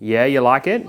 Yeah, you like it?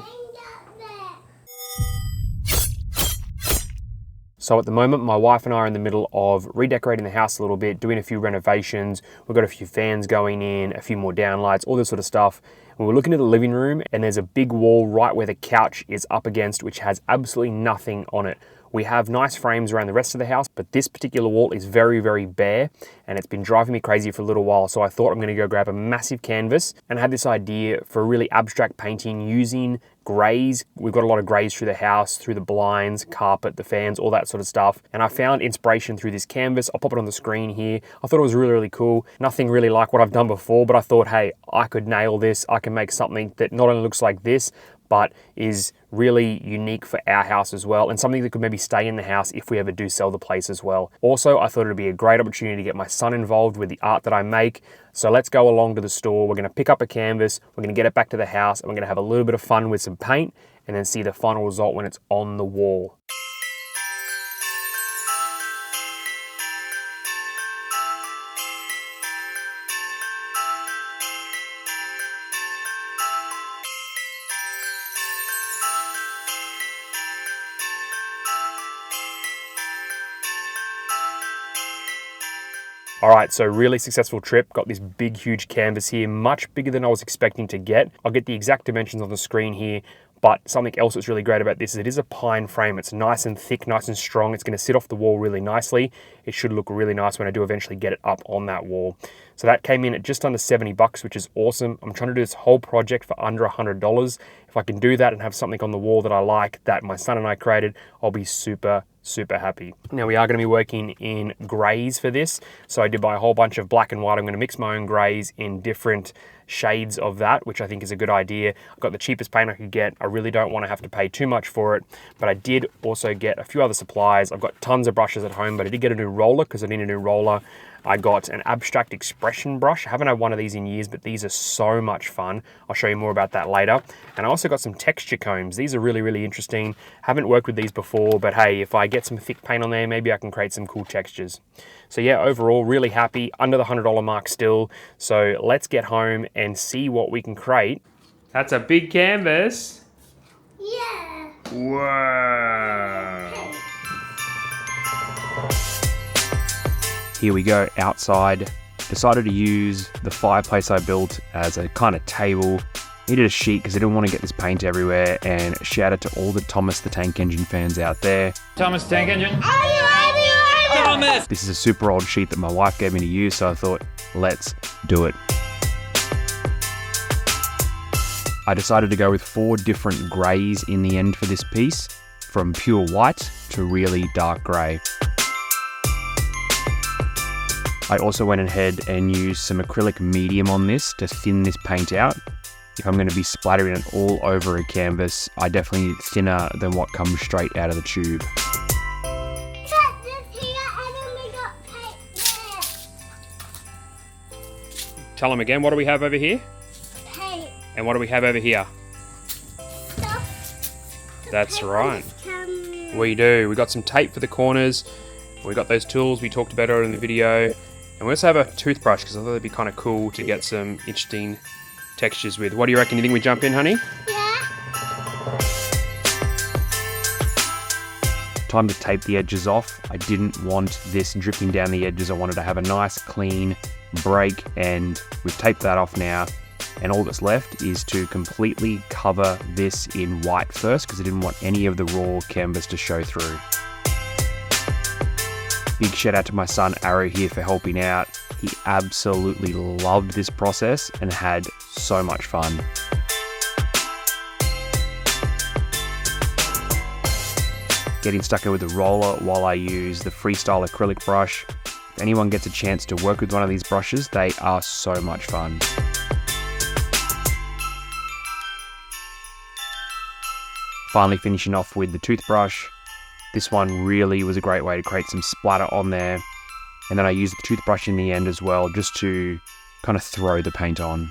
So at the moment, my wife and I are in the middle of redecorating the house a little bit, doing a few renovations. We've got a few fans going in, a few more downlights, all this sort of stuff. And we're looking at the living room, and there's a big wall right where the couch is up against, which has absolutely nothing on it. We have nice frames around the rest of the house, but this particular wall is very, very bare, and it's been driving me crazy for a little while. So I thought I'm gonna go grab a massive canvas, and I had this idea for a really abstract painting using grays. We've got a lot of grays through the house, through the blinds, carpet, the fans, all that sort of stuff. And I found inspiration through this canvas. I'll pop it on the screen here. I thought it was really, really cool. Nothing really like what I've done before, but I thought, hey, I could nail this. I can make something that not only looks like this, but is really unique for our house as well, and something that could maybe stay in the house if we ever do sell the place as well. Also, I thought it'd be a great opportunity to get my son involved with the art that I make. So let's go along to the store. We're gonna pick up a canvas, we're gonna get it back to the house, and we're gonna have a little bit of fun with some paint, and then see the final result when it's on the wall. All right, so really successful trip. Got this big, huge canvas here, much bigger than I was expecting to get. I'll get the exact dimensions on the screen here, but something else that's really great about this is it is a pine frame. It's nice and thick, nice and strong. It's gonna sit off the wall really nicely. It should look really nice when I do eventually get it up on that wall. So that came in at just under 70 bucks, which is awesome. I'm trying to do this whole project for under $100. If I can do that and have something on the wall that I like, that my son and I created, I'll be super happy. Now we are going to be working in grays for this. So I did buy a whole bunch of black and white. I'm going to mix my own grays in different shades of that, which I think is a good idea. I've got the cheapest paint I could get. I really don't want to have to pay too much for it, but I did also get a few other supplies. I've got tons of brushes at home, but I did get a new roller because I need a new roller. I got an abstract expression brush. I haven't had one of these in years, but these are so much fun. I'll show you more about that later. And I also got some texture combs. These are really, really interesting. Haven't worked with these before, but hey, if I get some thick paint on there, maybe I can create some cool textures. So yeah, overall, really happy, under the $100 mark still. So let's get home and see what we can create. That's a big canvas. Yeah. Wow. Here we go outside. Decided to use the fireplace I built as a kind of table. Needed a sheet because I didn't want to get this paint everywhere, and shout out to all the Thomas the Tank Engine fans out there. Thomas Tank Engine. Thomas! This is a super old sheet that my wife gave me to use, so I thought, let's do it. I decided to go with 4 different greys in the end for this piece, from pure white to really dark grey. I also went ahead and used some acrylic medium on this to thin this paint out. If I'm going to be splattering it all over a canvas, I definitely need it thinner than what comes straight out of the tube. Tell them again, what do we have over here? Paint. And what do we have over here? That's right. We do. We got some tape for the corners. We got those tools we talked about earlier in the video. And we also have a toothbrush because I thought it'd be kind of cool to get some interesting textures with. What do you reckon? You think we jump in, honey? Yeah. Time to tape the edges off. I didn't want this dripping down the edges. I wanted to have a nice clean break, and we've taped that off now. And all that's left is to completely cover this in white first because I didn't want any of the raw canvas to show through. Big shout out to my son Arrow here for helping out. He absolutely loved this process and had so much fun. Getting stuck in with the roller while I use the Freestyle acrylic brush. If anyone gets a chance to work with one of these brushes, they are so much fun. Finally finishing off with the toothbrush. This one really was a great way to create some splatter on there. And then I used the toothbrush in the end as well, just to kind of throw the paint on.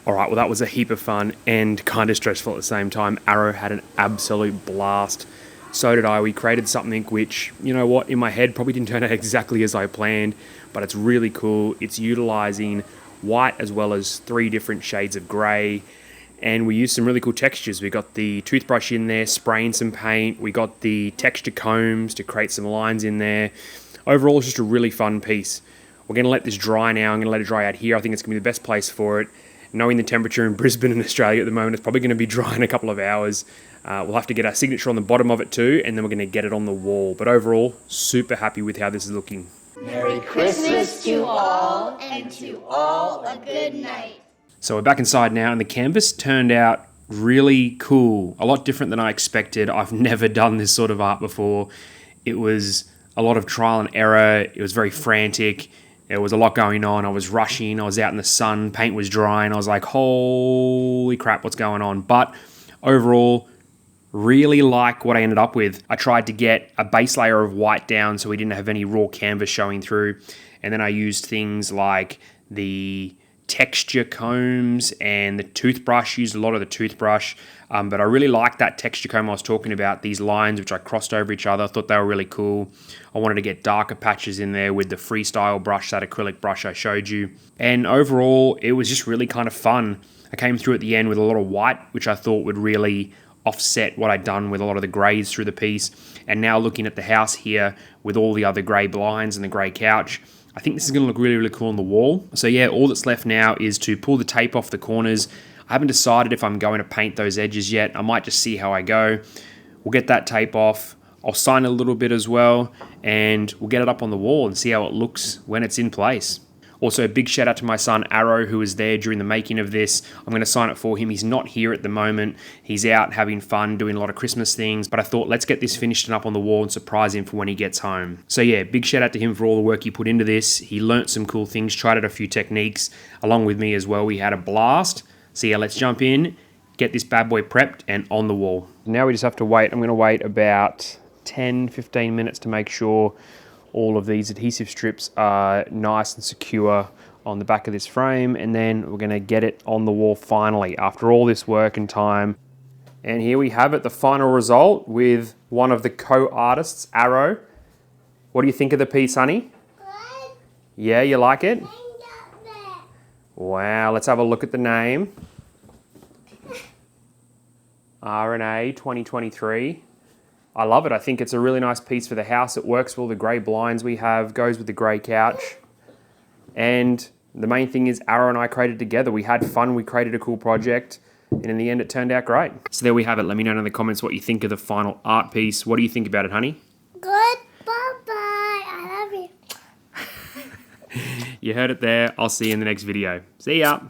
All right, well, that was a heap of fun and kind of stressful at the same time. Arrow had an absolute blast So did I. We created something which, you know what, in my head probably didn't turn out exactly as I planned, but it's really cool. It's utilizing white as well as 3 different shades of grey, and we used some really cool textures. We got the toothbrush in there, spraying some paint. We got the texture combs to create some lines in there. Overall, it's just a really fun piece. We're going to let this dry now. I'm going to let it dry out here. I think it's going to be the best place for it. Knowing the temperature in Brisbane and Australia at the moment, it's probably going to be dry in a couple of hours. We'll have to get our signature on the bottom of it too, and then we're going to get it on the wall. But overall, super happy with how this is looking. Merry Christmas to all, and to all a good night. So we're back inside now, and the canvas turned out really cool. A lot different than I expected. I've never done this sort of art before. It was a lot of trial and error. It was very frantic. There was a lot going on. I was rushing. I was out in the sun. Paint was drying. I was like, holy crap, what's going on? But overall, really like what I ended up with. I tried to get a base layer of white down so we didn't have any raw canvas showing through. And then I used things like the texture combs and the toothbrush. Used a lot of the toothbrush. But I really liked that texture comb I was talking about, these lines which I crossed over each other. I thought they were really cool. I wanted to get darker patches in there with the freestyle brush, that acrylic brush I showed you. And overall, it was just really kind of fun. I came through at the end with a lot of white, which I thought would really offset what I'd done with a lot of the greys through the piece. And now looking at the house here with all the other grey blinds and the grey couch, I think this is going to look really, really cool on the wall. So yeah, all that's left now is to pull the tape off the corners. I haven't decided if I'm going to paint those edges yet. I might just see how I go. We'll get that tape off. I'll sign a little bit as well, and we'll get it up on the wall and see how it looks when it's in place. Also, a big shout out to my son Arrow, who was there during the making of this. I'm going to sign it for him. He's not here at the moment. He's out having fun, doing a lot of Christmas things, but I thought let's get this finished and up on the wall and surprise him for when he gets home. So yeah, big shout out to him for all the work he put into this. He learnt some cool things, tried out a few techniques along with me as well. We had a blast. So yeah, let's jump in, get this bad boy prepped and on the wall. Now we just have to wait. I'm going to wait about 10-15 minutes to make sure all of these adhesive strips are nice and secure on the back of this frame, and then we're going to get it on the wall finally after all this work and time. And here we have it, the final result with one of the co-artists, Arrow. What do you think of the piece, honey? Good. Yeah, you like it? Hang up there. Wow, let's have a look at the name. RNA 2023. I love it. I think it's a really nice piece for the house. It works with all the grey blinds we have, goes with the grey couch. And the main thing is Arrow and I created together. We had fun, we created a cool project, and in the end it turned out great. So there we have it. Let me know in the comments what you think of the final art piece. What do you think about it, honey? Good. Bye-bye. I love you. You heard it there. I'll see you in the next video. See ya.